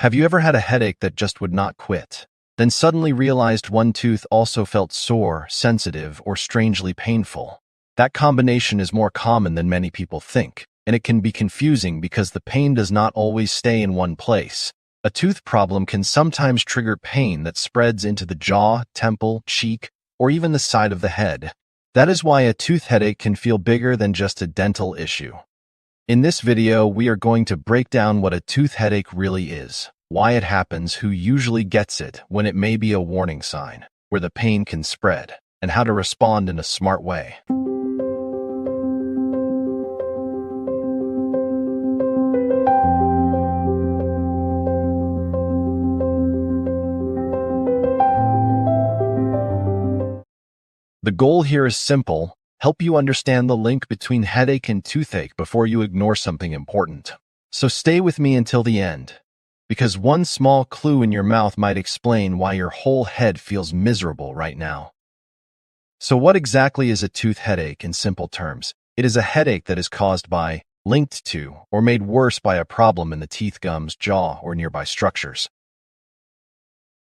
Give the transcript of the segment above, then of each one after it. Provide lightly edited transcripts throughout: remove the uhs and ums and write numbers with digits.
Have you ever had a headache that just would not quit? Then suddenly realized one tooth also felt sore, sensitive, or strangely painful. That combination is more common than many people think, and it can be confusing because the pain does not always stay in one place. A tooth problem can sometimes trigger pain that spreads into the jaw, temple, cheek, or even the side of the head. That is why a tooth headache can feel bigger than just a dental issue. In this video, we are going to break down what a tooth headache really is, why it happens, who usually gets it, when it may be a warning sign, where the pain can spread, and how to respond in a smart way. The goal here is simple: help you understand the link between headache and toothache before you ignore something important. So stay with me until the end, because one small clue in your mouth might explain why your whole head feels miserable right now. So what exactly is a tooth headache in simple terms? It is a headache that is caused by, linked to, or made worse by a problem in the teeth, gums, jaw, or nearby structures.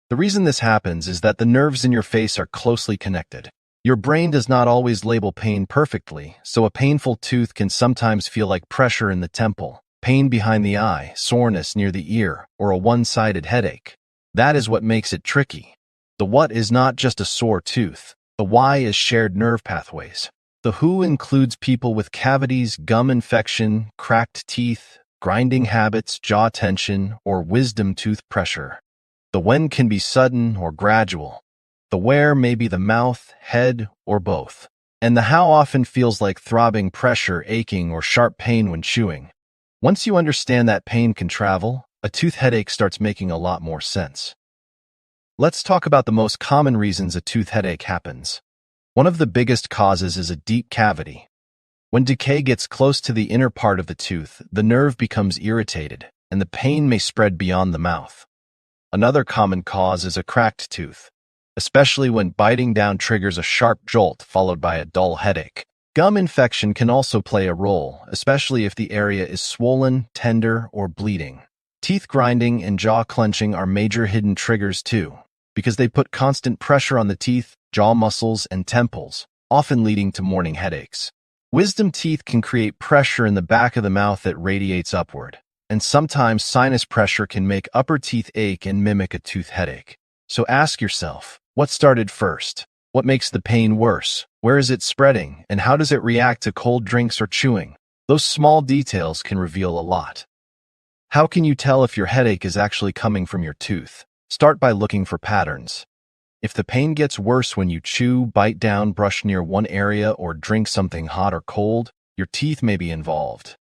The reason this happens is that the nerves in your face are closely connected. Your brain does not always label pain perfectly, so a painful tooth can sometimes feel like pressure in the temple, pain behind the eye, soreness near the ear, or a one-sided headache. That is what makes it tricky. The what is not just a sore tooth. The why is shared nerve pathways. The who includes people with cavities, gum infection, cracked teeth, grinding habits, jaw tension, or wisdom tooth pressure. The when can be sudden or gradual. The where may be the mouth, head, or both. And the how often feels like throbbing pressure, aching, or sharp pain when chewing. Once you understand that pain can travel, a tooth headache starts making a lot more sense. Let's talk about the most common reasons a tooth headache happens. One of the biggest causes is a deep cavity. When decay gets close to the inner part of the tooth, the nerve becomes irritated, and the pain may spread beyond the mouth. Another common cause is a cracked tooth, especially when biting down triggers a sharp jolt followed by a dull headache. Gum infection can also play a role, especially if the area is swollen, tender, or bleeding. Teeth grinding and jaw clenching are major hidden triggers too, because they put constant pressure on the teeth, jaw muscles, and temples, often leading to morning headaches. Wisdom teeth can create pressure in the back of the mouth that radiates upward, and sometimes sinus pressure can make upper teeth ache and mimic a tooth headache. So ask yourself, what started first? What makes the pain worse? Where is it spreading? And how does it react to cold drinks or chewing? Those small details can reveal a lot. How can you tell if your headache is actually coming from your tooth? Start by looking for patterns. If the pain gets worse when you chew, bite down, brush near one area, or drink something hot or cold, your teeth may be involved.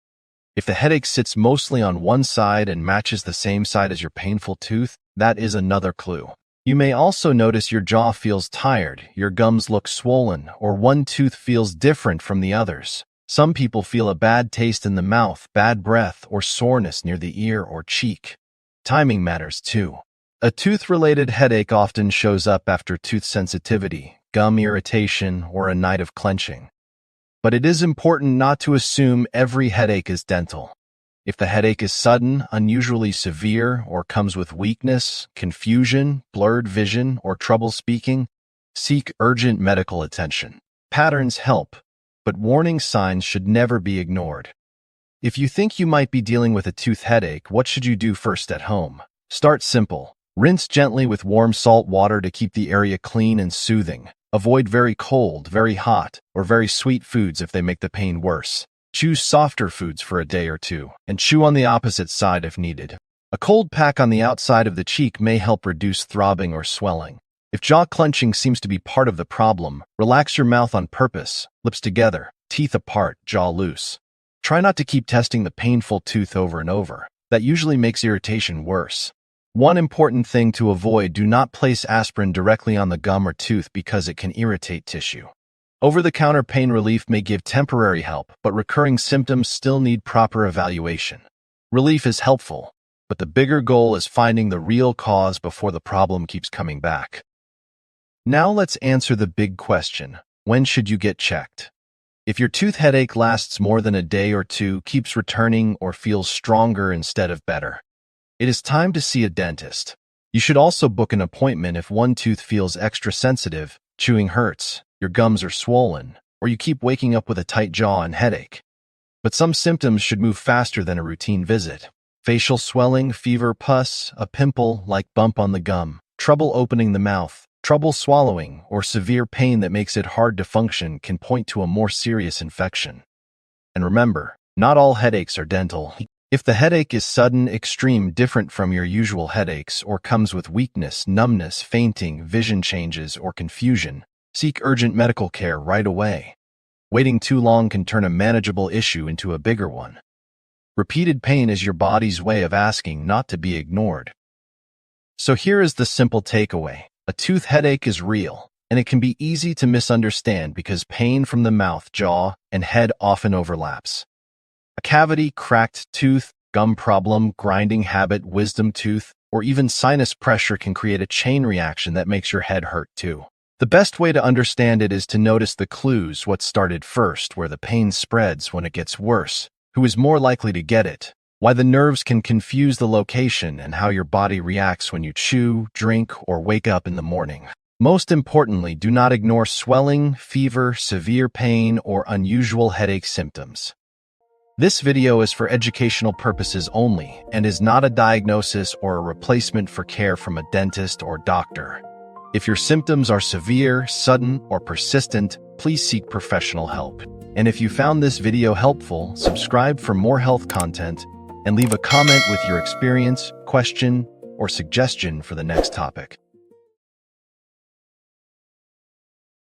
If the headache sits mostly on one side and matches the same side as your painful tooth, that is another clue. You may also notice your jaw feels tired, your gums look swollen, or one tooth feels different from the others. Some people feel a bad taste in the mouth, bad breath, or soreness near the ear or cheek. Timing matters too. A tooth-related headache often shows up after tooth sensitivity, gum irritation, or a night of clenching. But it is important not to assume every headache is dental. If the headache is sudden, unusually severe, or comes with weakness, confusion, blurred vision, or trouble speaking, seek urgent medical attention. Patterns help, but warning signs should never be ignored. If you think you might be dealing with a tooth headache, what should you do first at home? Start simple. Rinse gently with warm salt water to keep the area clean and soothing. Avoid very cold, very hot, or very sweet foods if they make the pain worse. Choose softer foods for a day or two, and chew on the opposite side if needed. A cold pack on the outside of the cheek may help reduce throbbing or swelling. If jaw clenching seems to be part of the problem, relax your mouth on purpose, lips together, teeth apart, jaw loose. Try not to keep testing the painful tooth over and over. That usually makes irritation worse. One important thing to avoid: do not place aspirin directly on the gum or tooth because it can irritate tissue. Over-the-counter pain relief may give temporary help, but recurring symptoms still need proper evaluation. Relief is helpful, but the bigger goal is finding the real cause before the problem keeps coming back. Now let's answer the big question: when should you get checked? If your tooth headache lasts more than a day or two, keeps returning, or feels stronger instead of better, It is time to see a dentist. You should also book an appointment if one tooth feels extra sensitive, chewing hurts, your gums are swollen, or you keep waking up with a tight jaw and headache. But some symptoms should move faster than a routine visit. Facial swelling, fever, pus, a pimple like bump on the gum, trouble opening the mouth, trouble swallowing, or severe pain that makes it hard to function can point to a more serious infection. And remember, not all headaches are dental. If the headache is sudden, extreme, different from your usual headaches, or comes with weakness, numbness, fainting, vision changes, or confusion, seek urgent medical care right away. Waiting too long can turn a manageable issue into a bigger one. Repeated pain is your body's way of asking not to be ignored. So here is the simple takeaway. A tooth headache is real, and it can be easy to misunderstand because pain from the mouth, jaw, and head often overlaps. A cavity, cracked tooth, gum problem, grinding habit, wisdom tooth, or even sinus pressure can create a chain reaction that makes your head hurt too. The best way to understand it is to notice the clues, what started first, where the pain spreads when it gets worse, who is more likely to get it, why the nerves can confuse the location, and how your body reacts when you chew, drink, or wake up in the morning. Most importantly, do not ignore swelling, fever, severe pain, or unusual headache symptoms. This video is for educational purposes only and is not a diagnosis or a replacement for care from a dentist or doctor. If your symptoms are severe, sudden, or persistent, please seek professional help. And if you found this video helpful, subscribe for more health content and leave a comment with your experience, question, or suggestion for the next topic.